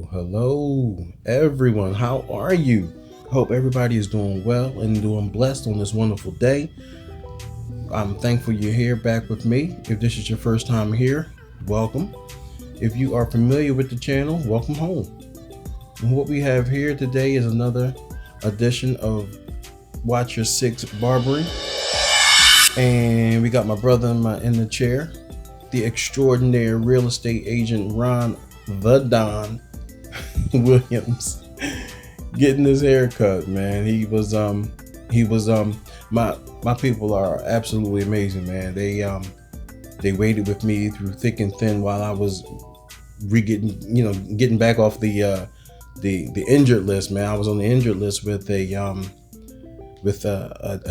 Hello, everyone. How are you? I hope everybody is doing well and doing blessed on this wonderful day. I'm thankful you're here back with me. If this is your first time here, welcome. If you are familiar with the channel, welcome home. And what we have here today is another edition of Watch Your Six Barbering. And we got my brother in the chair, the extraordinary real estate agent Ron the Don Williams, getting his hair cut, man. My people are absolutely amazing, man. They waited with me through thick and thin while I was getting back off the injured list, man. I was on the injured list with a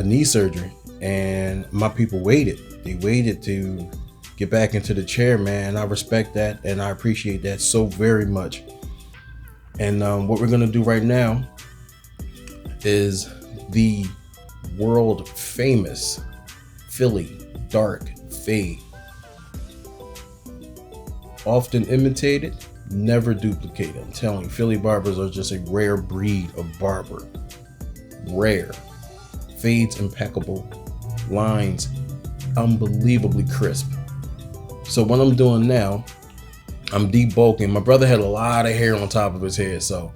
knee surgery, and my people waited. They waited to get back into the chair, man. I respect that and I appreciate that so very much. And what we're gonna do right now is the world famous Philly dark fade. Often imitated, never duplicated. I'm telling you, Philly barbers are just a rare breed of barber. Rare. Fades impeccable. Lines unbelievably crisp. So what I'm doing now, I'm debulking. My brother had a lot of hair on top of his head, so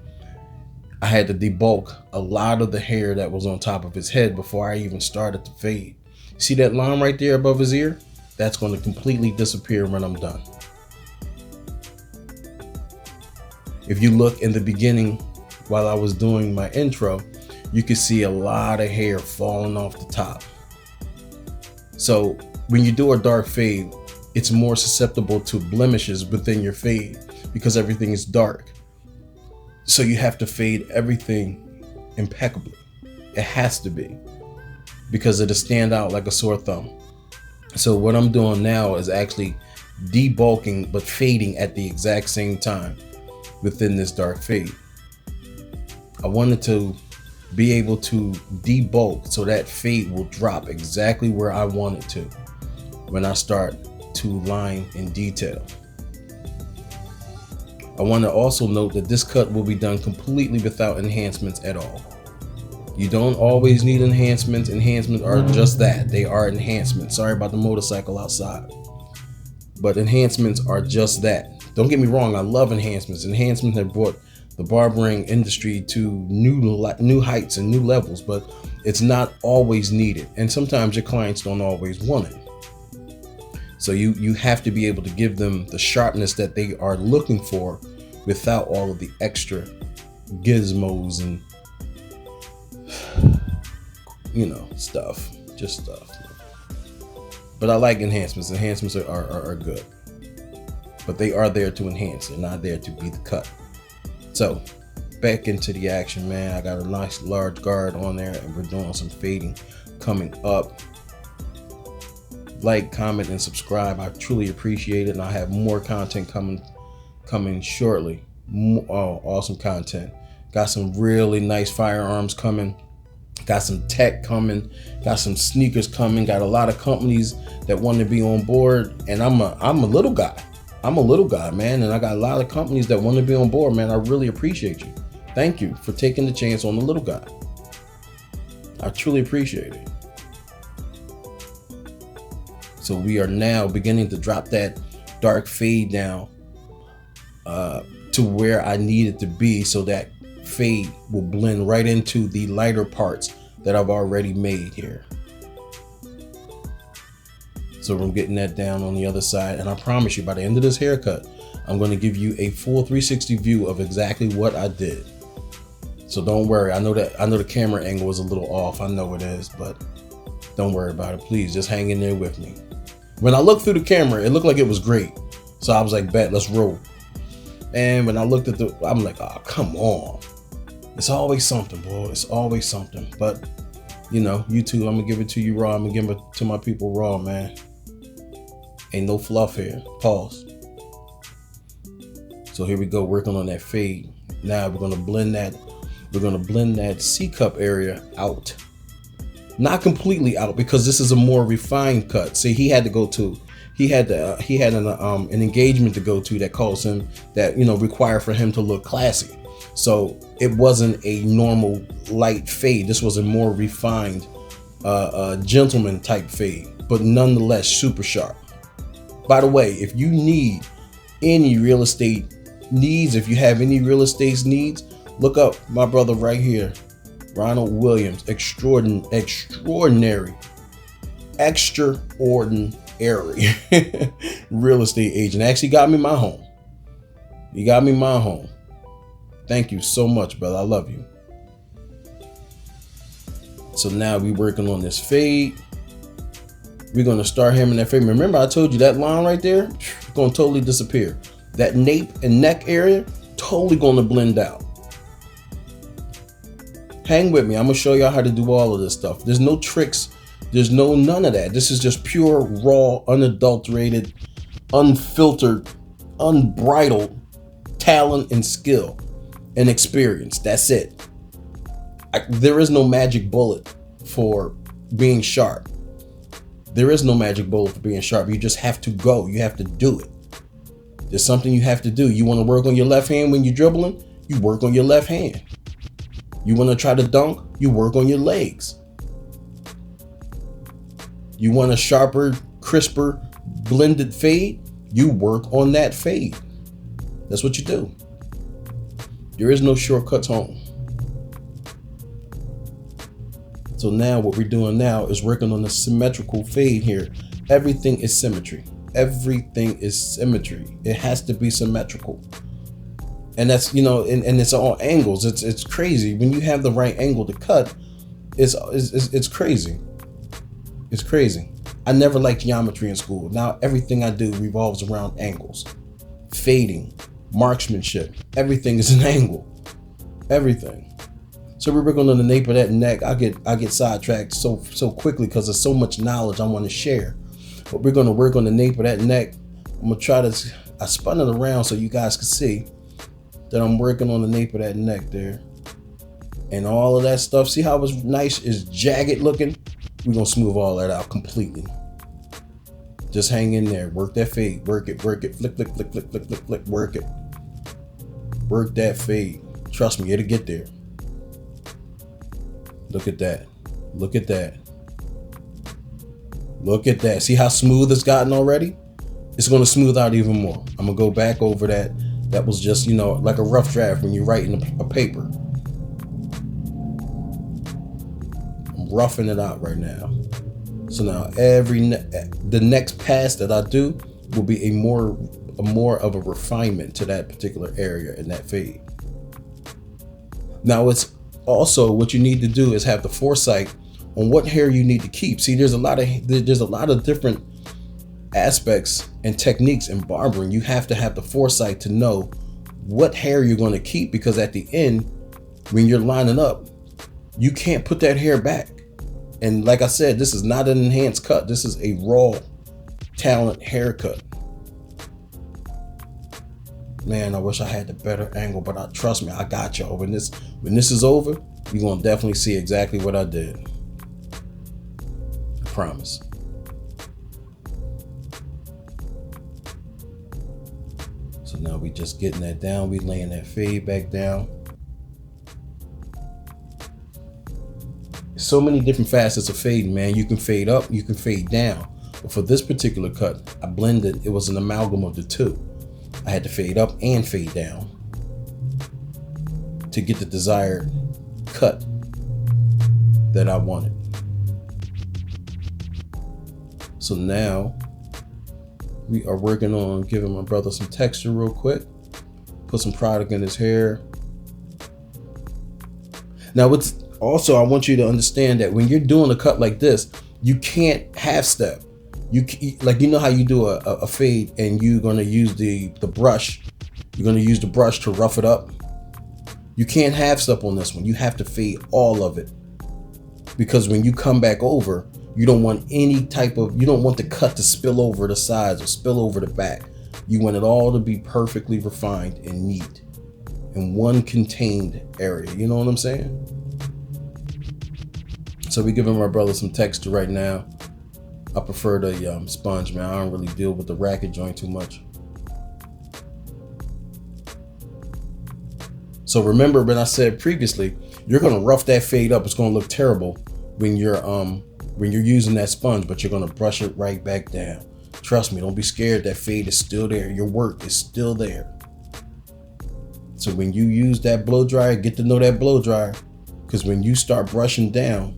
I had to debulk a lot of the hair that was on top of his head before I even started to fade. See that line right there above his ear? That's going to completely disappear when I'm done. If you look in the beginning while I was doing my intro, you can see a lot of hair falling off the top. So when you do a dark fade, it's more susceptible to blemishes within your fade because everything is dark. So you have to fade everything impeccably. It has to be, because it'll stand out like a sore thumb. So what I'm doing now is actually debulking but fading at the exact same time within this dark fade. I wanted to be able to debulk so that fade will drop exactly where I want it to when I start to line in detail. I want to also note that this cut will be done completely without enhancements at all. You don't always need enhancements. Enhancements are just that. They are enhancements. Sorry about the motorcycle outside. But enhancements are just that. Don't get me wrong, I love enhancements. Enhancements have brought the barbering industry to new heights and new levels, but it's not always needed. And sometimes your clients don't always want it. So you have to be able to give them the sharpness that they are looking for without all of the extra gizmos and stuff. But I like enhancements. Enhancements are good. But they are there to enhance. They're not there to be the cut. So back into the action, man. I got a nice large guard on there and we're doing some fading coming up. Like, comment, and subscribe. I truly appreciate it, and I have more content coming shortly. Awesome content. Got some really nice firearms coming. Got some tech coming. Got some sneakers coming. Got a lot of companies that want to be on board, and I'm a little guy. I'm a little guy, man, and I got a lot of companies that want to be on board, man. I really appreciate you. Thank you for taking the chance on the little guy. I truly appreciate it. So we are now beginning to drop that dark fade down to where I need it to be, so that fade will blend right into the lighter parts that I've already made here. So I'm getting that down on the other side, and I promise you by the end of this haircut, I'm going to give you a full 360 view of exactly what I did. So don't worry. I know the camera angle was a little off. I know it is, but don't worry about it. Please just hang in there with me. When I looked through the camera, it looked like it was great. So I was like, bet, let's roll. And when I looked at I'm like, oh, come on. It's always something, boy. It's always something. But, YouTube, I'm going to give it to you raw. I'm going to give it to my people raw, man. Ain't no fluff here. Pause. So here we go, working on that fade. Now we're going to blend that C-cup area out Not completely out, because this is a more refined cut. See, he had an engagement to go to that calls him, that required for him to look classy. So it wasn't a normal light fade. This was a more refined gentleman type fade, but nonetheless super sharp. By the way, if you need any real estate needs, if you have any real estate needs, look up my brother right here, Ronald Williams, extraordinary real estate agent. Actually got me my home. You got me my home. Thank you so much, brother. I love you. So now we're working on this fade. We're going to start hammering that fade. Remember, I told you that line right there, it's going to totally disappear. That nape and neck area, totally going to blend out. Hang with me. I'm going to show y'all how to do all of this stuff. There's no tricks. There's none of that. This is just pure, raw, unadulterated, unfiltered, unbridled talent and skill and experience. That's it. There is no magic bullet for being sharp. There is no magic bullet for being sharp. You just have to go. You have to do it. There's something you have to do. You want to work on your left hand when you're dribbling? You work on your left hand. You want to try to dunk? You work on your legs. You want a sharper, crisper, blended fade? You work on that fade. That's what you do. There is no shortcuts home. So now what we're doing now is working on the symmetrical fade here. Everything is symmetry. Everything is symmetry. It has to be symmetrical. And that's, and it's all angles. It's crazy. When you have the right angle to cut, it's crazy. It's crazy. I never liked geometry in school. Now everything I do revolves around angles. Fading, marksmanship, everything is an angle. Everything. So we're working on the nape of that neck. I get sidetracked so quickly because there's so much knowledge I want to share. But we're gonna work on the nape of that neck. I'm gonna try to, I spun it around so you guys can see that I'm working on the nape of that neck there. And all of that stuff, see how it's nice, is jagged looking? We're gonna smooth all that out completely. Just hang in there, work that fade, work it, flick, work it. Work that fade. Trust me, it'll get there. Look at that. Look at that. Look at that. See how smooth it's gotten already? It's going to smooth out even more. I'm going to go back over that. That was just, like a rough draft when you're writing a paper. I'm roughing it out right now. So now the next pass that I do will be a more of a refinement to that particular area in that fade. Now it's also what you need to do is have the foresight on what hair you need to keep. See, there's a lot of different aspects and techniques in barbering. You have to have the foresight to know what hair you're going to keep, because at the end, when you're lining up, you can't put that hair back. And like I said, this is not an enhanced cut. This is a raw talent haircut. Man, I wish I had the better angle, but trust me, I got y'all. When this is over, you're gonna definitely see exactly what I did. I promise. So now we just getting that down. We laying that fade back down. So many different facets of fading, man. You can fade up, you can fade down. But for this particular cut, I blended. It was an amalgam of the two. I had to fade up and fade down to get the desired cut that I wanted. So now we are working on giving my brother some texture real quick. Put some product in his hair. Now it's also, I want you to understand that when you're doing a cut like this, you can't half step. You know how you do a fade and you're gonna use the brush. You're gonna use the brush to rough it up. You can't half step on this one. You have to fade all of it, because when you come back over, you don't want you don't want the cut to spill over the sides or spill over the back. You want it all to be perfectly refined and neat in one contained area. You know what I'm saying? So we giving my brother some texture right now. I prefer the sponge, man. I don't really deal with the racket joint too much. So remember when I said previously, you're gonna rough that fade up. It's gonna look terrible when you're using that sponge, but you're gonna brush it right back down. Trust me, don't be scared. That fade is still there. Your work is still there. So when you use that blow dryer, get to know that blow dryer, because when you start brushing down,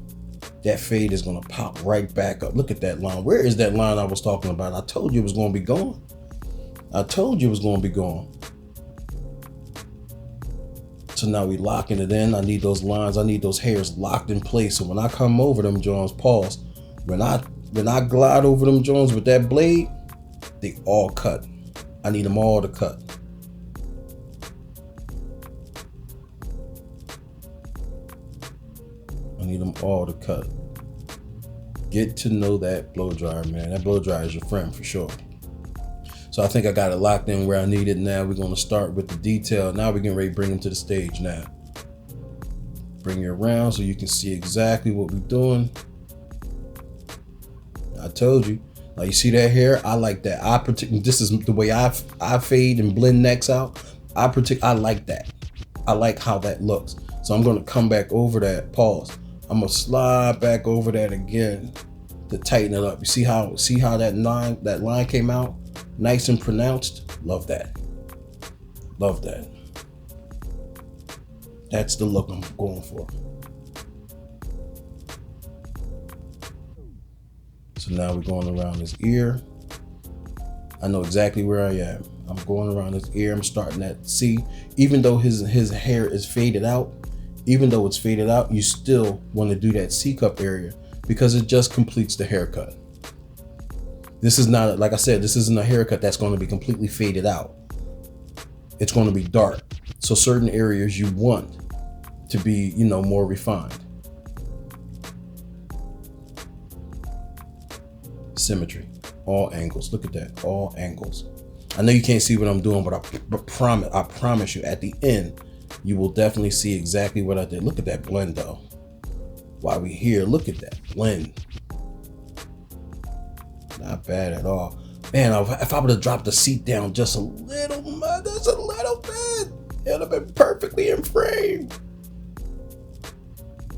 that fade is gonna pop right back up. Look at that line. Where is that line I was talking about? I told you it was gonna be gone. I told you it was gonna be gone. So now we locking it in. I need those lines. I need those hairs locked in place. So when I come over them joints, pause. When I glide over them joints with that blade, they all cut. I need them all to cut. I need them all to cut. Get to know that blow dryer, man. That blow dryer is your friend for sure. So I think I got it locked in where I need it now. We're going to start with the detail. Now we're getting ready to bring them to the stage now. Bring you around so you can see exactly what we're doing. I told you. Now you see that hair? I like that. This is the way I fade and blend necks out. I like that. I like how that looks. So I'm going to come back over that. Pause. I'm going to slide back over that again to tighten it up. You see how that line came out? Nice and pronounced. Love that. Love that. That's the look I'm going for. So now we're going around his ear. I know exactly where I am. I'm going around his ear. I'm starting at C. Even though his hair is faded out, you still want to do that C cup area because it just completes the haircut. This is not, like I said, this isn't a haircut that's going to be completely faded out. It's going to be dark. So certain areas you want to be, more refined. Symmetry, all angles. Look at that, all angles. I know you can't see what I'm doing, but I promise you at the end, you will definitely see exactly what I did. Look at that blend though. While we here, look at that blend. Not bad at all. Man, if I would have dropped the seat down just a little bit, it would have been perfectly in frame.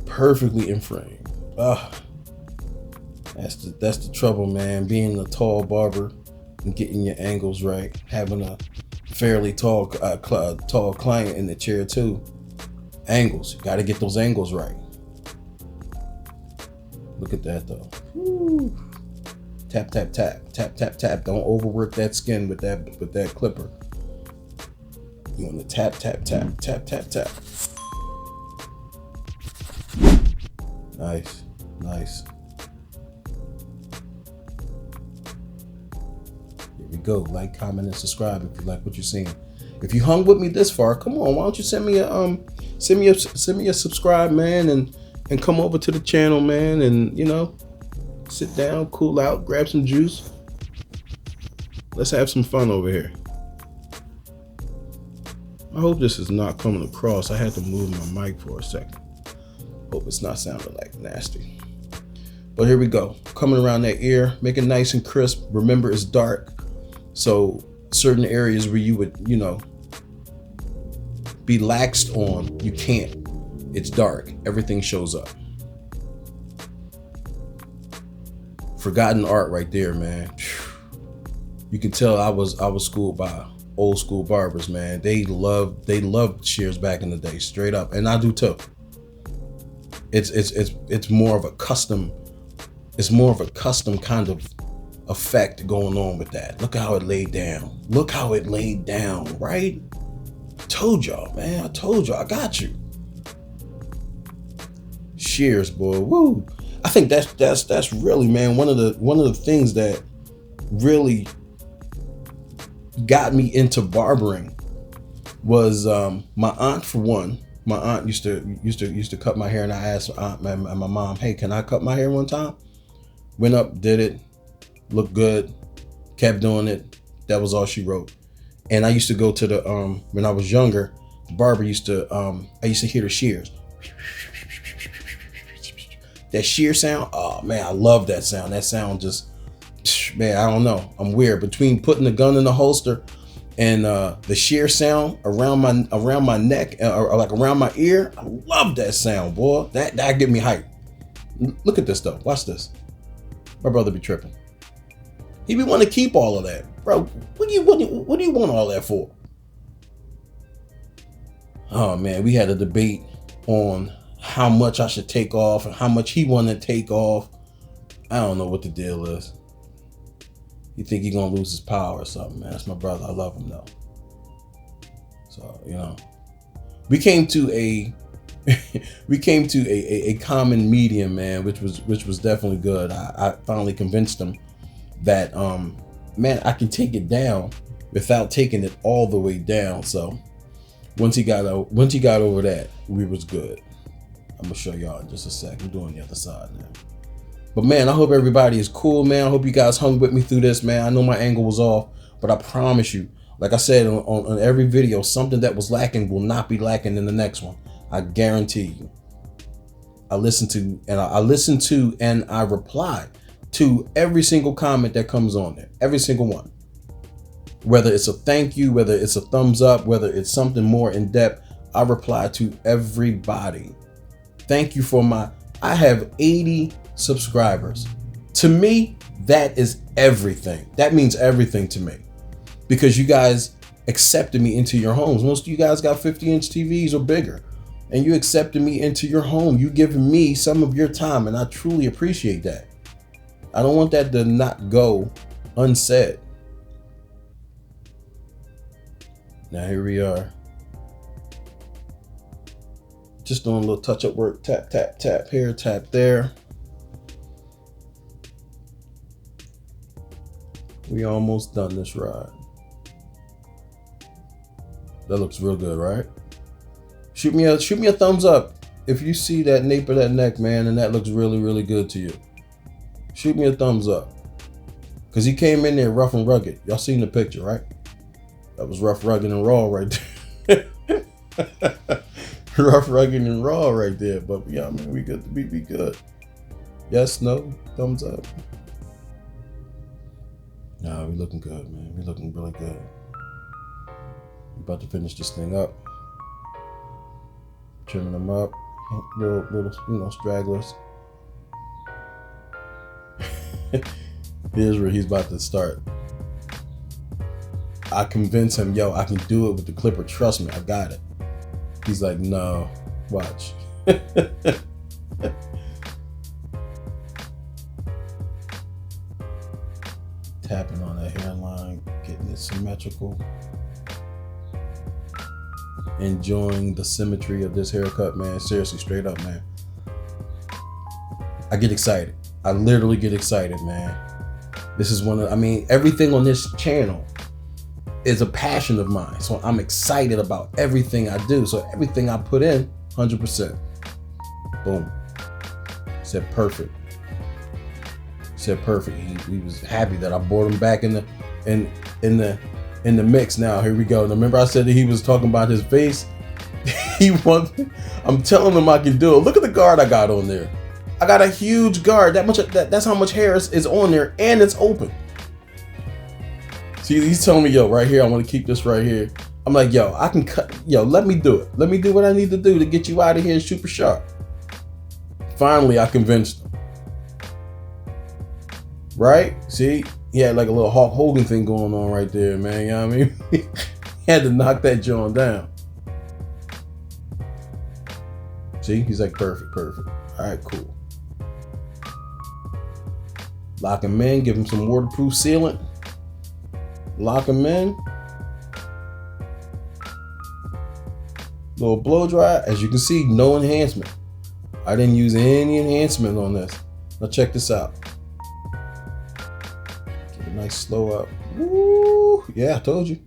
Perfectly in frame. That's the trouble, man. Being a tall barber and getting your angles right. Having a fairly tall client in the chair too. Angles. You got to get those angles right. Look at that though. Woo. Tap, tap, tap, tap, tap, tap. Don't overwork that skin with that clipper. You want to tap, tap, tap, tap, tap, tap. Nice, nice. Here we go. Like, comment, and subscribe if you like what you're seeing. If you hung with me this far, come on. Why don't you send me a subscribe, man, and come over to the channel, man, and sit down, cool out, grab some juice. Let's have some fun over here. I hope this is not coming across. I had to move my mic for a second. Hope it's not sounding like nasty. But here we go. Coming around that ear, make it nice and crisp. Remember, it's dark. So certain areas where you would, be laxed on, you can't. It's dark. Everything shows up. Forgotten art right there, man. You can tell I was schooled by old school barbers, man. They loved shears back in the day, straight up, and I do too. It's more of a custom. It's more of a custom kind of effect going on with that. Look how it laid down. Look how it laid down, right? I told y'all, man. I told y'all. I got you. Shears, boy. Woo. I think that's really, man, one of the things that really got me into barbering was my aunt, for one. My aunt used to cut my hair, and I asked my mom, "Hey, can I cut my hair one time?" Went up, did it, looked good, kept doing it. That was all she wrote. And I used to go to the when I was younger, the barber used to I used to hear the shears. that shear sound. Oh man, I love that sound. That sound just, man, I don't know. I'm weird between putting the gun in the holster and the shear sound around my neck or like around my ear. I love that sound, boy. That get me hyped. Look at this though. Watch this. My brother be tripping. He be wanting to keep all of that, bro. What do you want all that for? Oh man, we had a debate on how much I should take off and how much he wanted to take off. I don't know what the deal is. You think he gonna lose his power or something, man? That's my brother. I love him though. So, you know, we came to a common medium, man, which was definitely good. I finally convinced him that man, I can take it down without taking it all the way down. So once he got over that, we was good. I'm gonna show y'all in just a sec. I'm doing the other side now. But man, I hope everybody is cool, man. I hope you guys hung with me through this, man. I know my angle was off, but I promise you, like I said on every video, something that was lacking will not be lacking in the next one. I guarantee you. I listen to and I reply to every single comment that comes on there. Every single one. Whether it's a thank you, whether it's a thumbs up, whether it's something more in depth, I reply to everybody. Thank you for I have 80 subscribers. To me, that is everything. That means everything to me, because you guys accepted me into your homes. Most of you guys got 50-inch TVs or bigger, and you accepted me into your home. You giving me some of your time, and I truly appreciate that. I don't want that to not go unsaid. Now here we are, just doing a little touch-up work. Tap, tap, tap here, tap there. We almost done this ride. That looks real good, right? Shoot me a thumbs up if you see that nape of that neck, man, and that looks really, really good to you. Shoot me a thumbs up, because he came in there rough and rugged. Y'all seen the picture, right? That was rough, rugged, and raw right there. Rough, rugged, and raw right there. But yeah, man, we good. We good. Yes, no, thumbs up. Nah, we looking good, man. We looking really good. We about to finish this thing up. Trimming them up. Little, stragglers. Here's where he's about to start. I convince him, yo, I can do it with the clipper. Trust me, I got it. He's like, no, watch. Tapping on that hairline, getting it symmetrical. Enjoying the symmetry of this haircut, man. Seriously, straight up, man. I get excited. I literally get excited, man. This is everything on this channel is a passion of mine. So I'm excited about everything I do. So everything I put in, 100%. Boom. Said perfect. Said perfect. He was happy that I brought him back in the mix. Now here we go. Now, remember I said that he was talking about his face? I'm telling him I can do it. Look at the guard I got on there. I got a huge guard. That's how much hair is on there, and it's open. See, he's telling me, yo, right here, I want to keep this right here. I'm like, yo, I can cut. Yo, let me do it. Let me do what I need to do to get you out of here super sharp. Finally, I convinced him. Right? See, he had like a little Hulk Hogan thing going on right there, man. You know what I mean? He had to knock that joint down. See, he's like, perfect. All right, cool. Lock him in, give him some waterproof sealant. Lock him in. Little blow dry. As you can see, no enhancement. I didn't use any enhancement on this. Now check this out. Get a nice slow up. Woo! Yeah, I told you.